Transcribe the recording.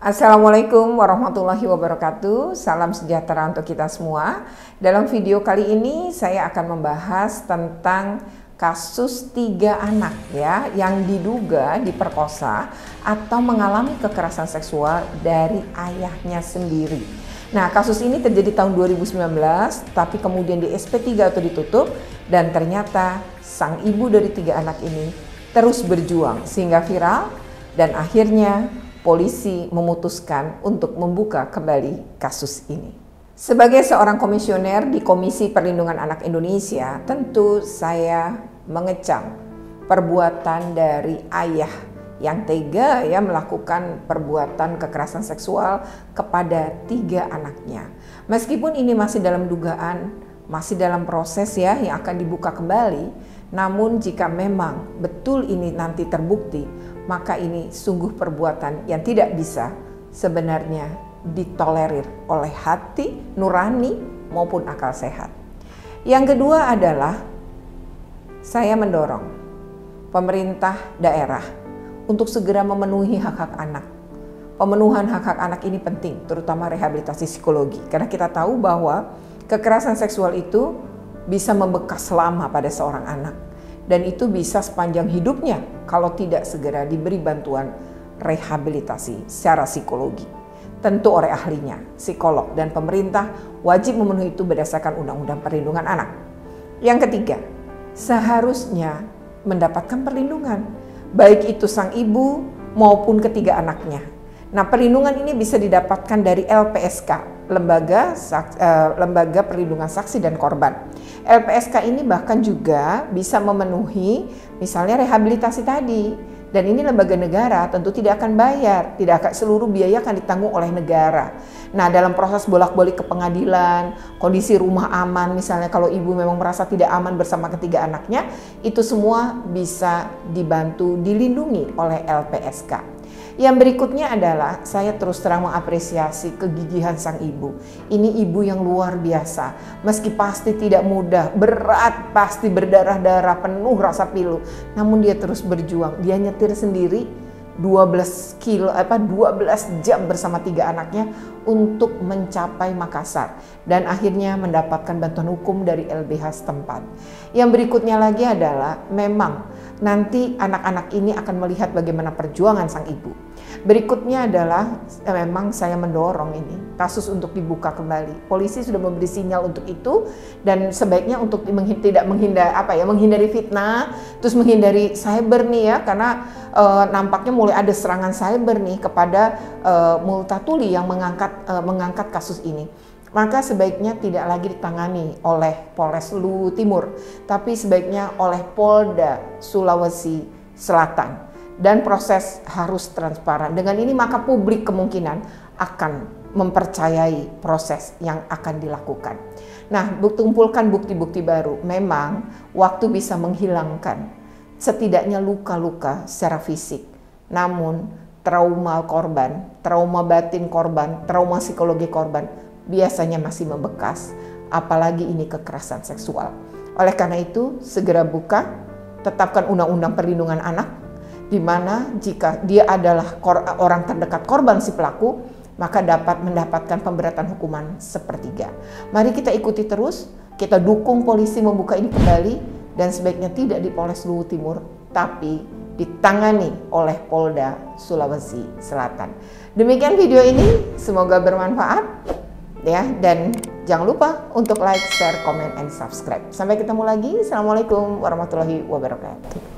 Assalamualaikum warahmatullahi wabarakatuh. Salam sejahtera untuk kita semua. Dalam video kali ini saya akan membahas tentang kasus 3 anak ya yang diduga diperkosa atau mengalami kekerasan seksual dari ayahnya sendiri. Nah, kasus ini terjadi tahun 2019, tapi kemudian di SP3 atau ditutup, dan ternyata sang ibu dari 3 anak ini terus berjuang sehingga viral, dan akhirnya polisi memutuskan untuk membuka kembali kasus ini. Sebagai seorang komisioner di Komisi Perlindungan Anak Indonesia, tentu saya mengecam perbuatan dari ayah yang tega ya melakukan perbuatan kekerasan seksual kepada 3 anaknya. Meskipun ini masih dalam dugaan, masih dalam proses ya yang akan dibuka kembali, namun jika memang betul ini nanti terbukti, maka ini sungguh perbuatan yang tidak bisa sebenarnya ditolerir oleh hati nurani maupun akal sehat. Yang kedua adalah saya mendorong pemerintah daerah untuk segera memenuhi hak-hak anak. Pemenuhan hak-hak anak ini penting, terutama rehabilitasi psikologi. Karena kita tahu bahwa kekerasan seksual itu bisa membekas lama pada seorang anak. Dan itu bisa sepanjang hidupnya kalau tidak segera diberi bantuan rehabilitasi secara psikologi. Tentu oleh ahlinya, psikolog, dan pemerintah wajib memenuhi itu berdasarkan Undang-Undang Perlindungan Anak. Yang ketiga, seharusnya mendapatkan perlindungan, baik itu sang ibu maupun ketiga anaknya. Nah, perlindungan ini bisa didapatkan dari LPSK, Lembaga Perlindungan Saksi dan Korban. LPSK ini bahkan juga bisa memenuhi misalnya rehabilitasi tadi. Dan ini lembaga negara, tentu tidak akan bayar, tidak akan seluruh biaya akan ditanggung oleh negara. Nah, dalam proses bolak-balik ke pengadilan, kondisi rumah aman, misalnya kalau ibu memang merasa tidak aman bersama ketiga anaknya, itu semua bisa dibantu, dilindungi oleh LPSK. Yang berikutnya adalah saya terus terang mengapresiasi kegigihan sang ibu. Ini ibu yang luar biasa. Meski pasti tidak mudah, berat, pasti berdarah-darah, penuh rasa pilu. Namun dia terus berjuang. Dia nyetir sendiri 12 jam bersama 3 anaknya untuk mencapai Makassar. Dan akhirnya mendapatkan bantuan hukum dari LBH setempat. Yang berikutnya lagi adalah memang nanti anak-anak ini akan melihat bagaimana perjuangan sang ibu. Berikutnya adalah memang saya mendorong ini kasus untuk dibuka kembali. Polisi sudah memberi sinyal untuk itu, dan sebaiknya untuk menghindari fitnah, terus menghindari cyber nih ya, karena nampaknya mulai ada serangan cyber nih kepada Multatuli yang mengangkat kasus ini. Maka sebaiknya tidak lagi ditangani oleh Polres Luwu Timur, tapi sebaiknya oleh Polda Sulawesi Selatan. Dan proses harus transparan. Dengan ini maka publik kemungkinan akan mempercayai proses yang akan dilakukan. Nah, kumpulkan bukti-bukti baru. Memang waktu bisa menghilangkan setidaknya luka-luka secara fisik. Namun trauma korban, trauma batin korban, trauma psikologi korban biasanya masih membekas, apalagi ini kekerasan seksual. Oleh karena itu, segera buka, tetapkan Undang-Undang Perlindungan Anak, di mana jika dia adalah orang terdekat korban si pelaku, maka dapat mendapatkan pemberatan hukuman sepertiga. Mari kita ikuti terus, kita dukung polisi membuka ini kembali, dan sebaiknya tidak di Polres Luwu Timur, tapi ditangani oleh Polda Sulawesi Selatan. Demikian video ini, semoga bermanfaat ya, dan jangan lupa untuk like, share, comment, and subscribe. Sampai ketemu lagi. Assalamualaikum warahmatullahi wabarakatuh.